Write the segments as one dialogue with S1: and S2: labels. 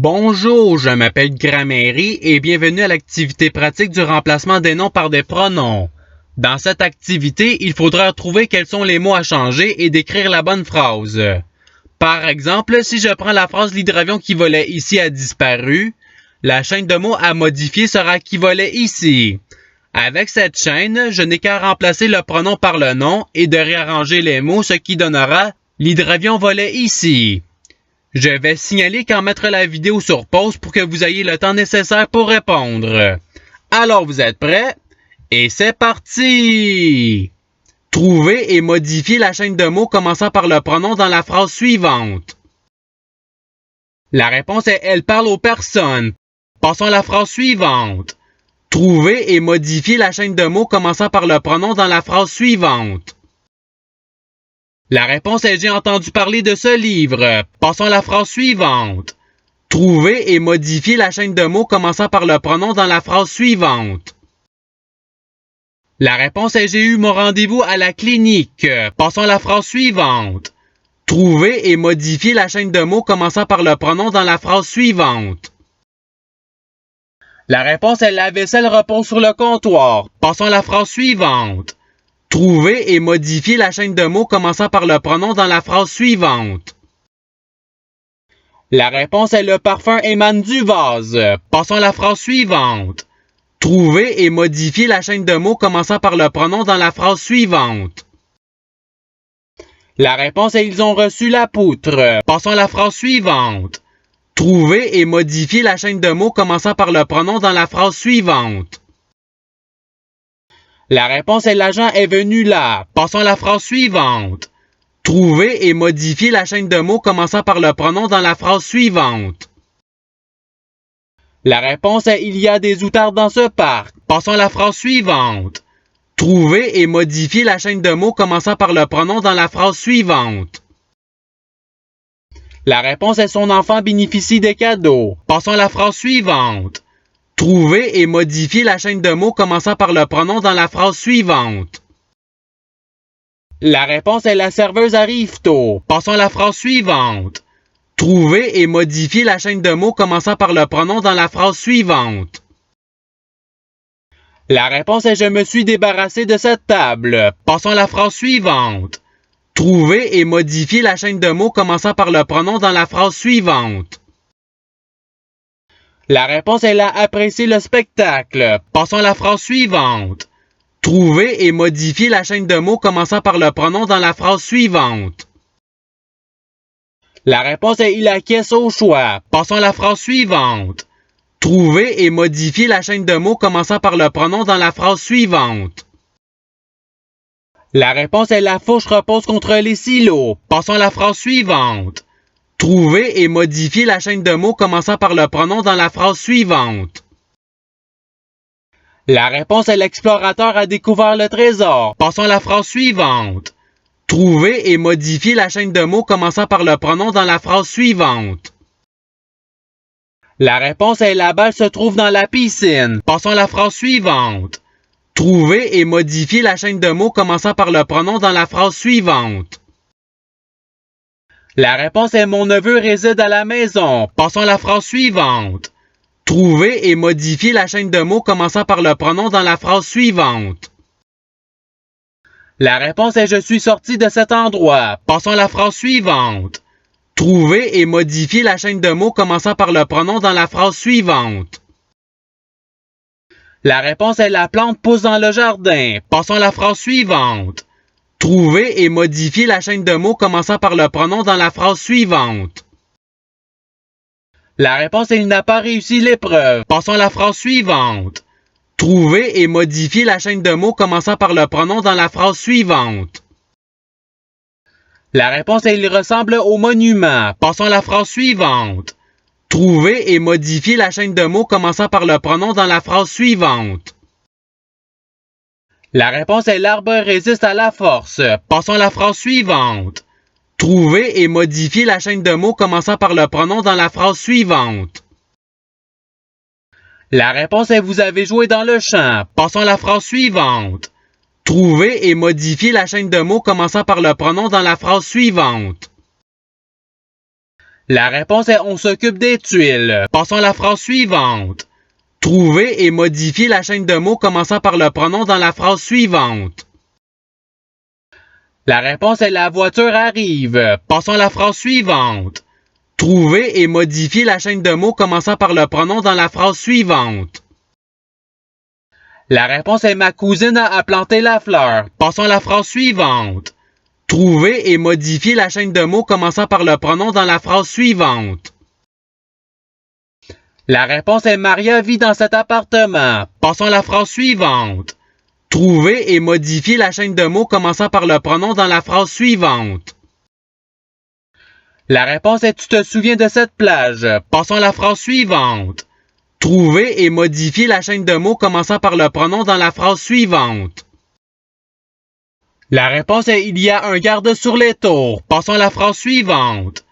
S1: Bonjour, je m'appelle Gramairie et bienvenue à l'activité pratique du remplacement des noms par des pronoms. Dans cette activité, il faudra trouver quels sont les mots à changer et décrire la bonne phrase. Par exemple, si je prends la phrase « L'hydravion qui volait ici a disparu », la chaîne de mots à modifier sera « qui volait ici ». Avec cette chaîne, je n'ai qu'à remplacer le pronom par le nom et de réarranger les mots, ce qui donnera « L'hydravion volait ici ». Je vais signaler quand mettre la vidéo sur pause pour que vous ayez le temps nécessaire pour répondre. Alors vous êtes prêts? Et c'est parti! Trouvez et modifiez la chaîne de mots commençant par le pronom dans la phrase suivante. La réponse est « Elle parle aux personnes ». Passons à la phrase suivante. Trouvez et modifiez la chaîne de mots commençant par le pronom dans la phrase suivante. La réponse est « J'ai entendu parler de ce livre ». Passons à la phrase suivante. Trouvez et modifiez la chaîne de mots commençant par le pronom dans la phrase suivante. La réponse est « J'ai eu mon rendez-vous à la clinique ». Passons à la phrase suivante. Trouvez et modifiez la chaîne de mots commençant par le pronom dans la phrase suivante. La réponse est « La vaisselle repose sur le comptoir ». Passons à la phrase suivante. Trouvez et modifiez la chaîne de mots commençant par le pronom dans la phrase suivante. La réponse est « Le parfum émane du vase ». Passons à la phrase suivante. Trouvez et modifiez la chaîne de mots commençant par le pronom dans la phrase suivante. La réponse est « Ils ont reçu la poutre ». Passons à la phrase suivante. Trouvez et modifiez la chaîne de mots commençant par le pronom dans la phrase suivante. La réponse est « L'agent est venu là ». Passons à la phrase suivante. Trouvez et modifiez la chaîne de mots commençant par le pronom dans la phrase suivante. La réponse est « Il y a des outardes dans ce parc ». Passons à la phrase suivante. Trouvez et modifiez la chaîne de mots commençant par le pronom dans la phrase suivante. La réponse est « Son enfant bénéficie des cadeaux ». Passons à la phrase suivante. Trouvez et modifiez la chaîne de mots commençant par le pronom dans la phrase suivante. La réponse est « La serveuse arrive tôt ». Passons à la phrase suivante. Trouvez et modifiez la chaîne de mots commençant par le pronom dans la phrase suivante. La réponse est « Je me suis débarrassé de cette table ». Passons à la phrase suivante. Trouvez et modifiez la chaîne de mots commençant par le pronom dans la phrase suivante. La réponse est « Elle a apprécié le spectacle ». Passons à la phrase suivante. Trouvez et modifiez la chaîne de mots commençant par le pronom dans la phrase suivante. La réponse est « Il acquiesce au choix ». Passons à la phrase suivante. Trouvez et modifiez la chaîne de mots commençant par le pronom dans la phrase suivante. La réponse est « La fourche repose contre les silos ». Passons à la phrase suivante. Trouvez et modifiez la chaîne de mots commençant par le pronom dans la phrase suivante. La réponse est « L'explorateur a découvert le trésor ». Passons à la phrase suivante. Trouvez et modifiez la chaîne de mots commençant par le pronom dans la phrase suivante. La réponse est « La balle se trouve dans la piscine ». Passons à la phrase suivante. Trouvez et modifiez la chaîne de mots commençant par le pronom dans la phrase suivante. La réponse est « Mon neveu réside à la maison ». Passons à la phrase suivante. Trouvez et modifiez la chaîne de mots commençant par le pronom dans la phrase suivante. La réponse est « Je suis sorti de cet endroit ». Passons à la phrase suivante. Trouvez et modifiez la chaîne de mots commençant par le pronom dans la phrase suivante. La réponse est « La plante pousse dans le jardin ». Passons à la phrase suivante. Trouvez et modifiez la chaîne de mots commençant par le pronom dans la phrase suivante. La réponse est « Il n'a pas réussi l'épreuve ». Passons à la phrase suivante. Trouvez et modifiez la chaîne de mots commençant par le pronom dans la phrase suivante. La réponse est « Il ressemble au monument ». Passons à la phrase suivante. Trouvez et modifiez la chaîne de mots commençant par le pronom dans la phrase suivante. La réponse est « L'arbre résiste à la force ». Passons à la phrase suivante. Trouvez et modifiez la chaîne de mots commençant par le pronom dans la phrase suivante. La réponse est « Vous avez joué dans le champ ». Passons à la phrase suivante. Trouvez et modifiez la chaîne de mots commençant par le pronom dans la phrase suivante. La réponse est on s'occupe des tuiles. Passons à la phrase suivante. Trouver et modifier la chaîne de mots commençant par le pronom dans la phrase suivante. La réponse est la voiture arrive. Passons à la phrase suivante. Trouver et modifier la chaîne de mots commençant par le pronom dans la phrase suivante. La réponse est ma cousine a planté la fleur. Passons à la phrase suivante. Trouver et modifier la chaîne de mots commençant par le pronom dans la phrase suivante. La réponse est Maria vit dans cet appartement. Passons à la phrase suivante. Trouver et modifier la chaîne de mots commençant par le pronom dans la phrase suivante. La réponse est tu te souviens de cette plage. Passons à la phrase suivante. Trouver et modifier la chaîne de mots commençant par le pronom dans la phrase suivante. La réponse est il y a un garde sur les tours. Passons à la phrase suivante.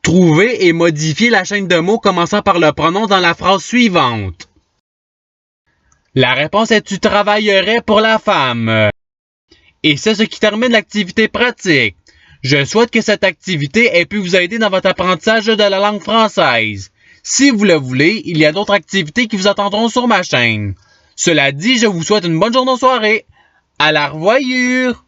S1: Trouver et modifier la chaîne de mots commençant par le pronom dans la phrase suivante. La réponse est tu travaillerais pour la femme. Et c'est ce qui termine l'activité pratique. Je souhaite que cette activité ait pu vous aider dans votre apprentissage de la langue française. Si vous le voulez, il y a d'autres activités qui vous attendront sur ma chaîne. Cela dit, je vous souhaite une bonne journée ou soirée. À la revoyure!